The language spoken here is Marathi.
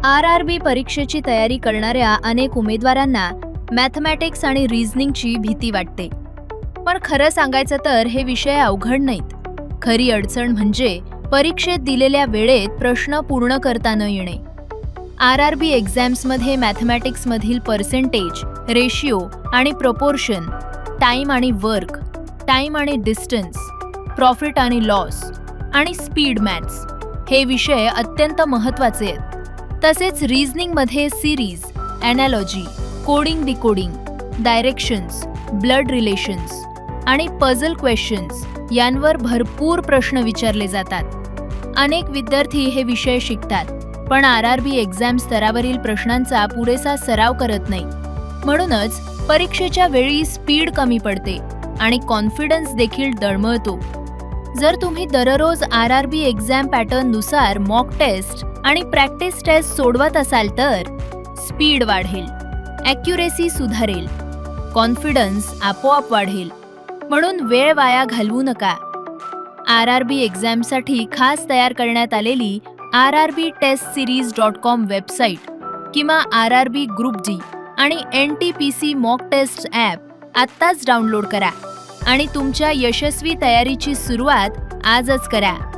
आर-आर-बी परीक्षेची तयारी करणाऱ्या अनेक उमेदवारांना मॅथमॅटिक्स आणि रिझनिंगची भीती वाटते. पण खरं सांगायचं तर हे विषय अवघड नाहीत. खरी अडचण म्हणजे परीक्षेत दिलेल्या वेळेत प्रश्न पूर्ण करता न येणे. आर-आर-बी एक्झाम्समध्ये मॅथमॅटिक्समधील पर्सेंटेज, रेशिओ आणि प्रपोर्शन, टाइम आणि वर्क, टाइम आणि डिस्टन्स, प्रॉफिट आणि लॉस आणि स्पीड मॅथ्स हे विषय अत्यंत महत्त्वाचे आहेत. तसेच रिझनिंगमध्ये series, analogy, coding decoding, directions, blood relations आणि पझल क्वेश्चन्स यांवर भरपूर प्रश्न विचारले जातात. अनेक विद्यार्थी हे विषय शिकतात, पण आर-आर-बी एक्झाम स्तरावरील प्रश्नांचा पुरेसा सराव करत नाही. म्हणूनच परीक्षेच्या वेळी स्पीड कमी पडते आणि कॉन्फिडन्स देखील डळमळतो. जर तुम्ही दररोज आर-आर-बी एक्झाम पॅटर्ननुसार मॉक टेस्ट आणि प्रॅक्टिस टेस्ट सोडवत असाल तर स्पीड वाढेल, ॲक्युरेसी सुधारेल, कॉन्फिडन्स आपोआप वाढेल. म्हणून वेळ वाया घालवू नका. आर-आर-बी एक्झामसाठी खास तयार करण्यात आलेली rrbtestseries.com वेबसाईट किंवा आर-आर-बी ग्रुप डी आणि NTPC मॉक टेस्ट ॲप आत्ताच डाउनलोड करा आणि तुमच्या यशस्वी तयारीची सुरुवात आजच करा.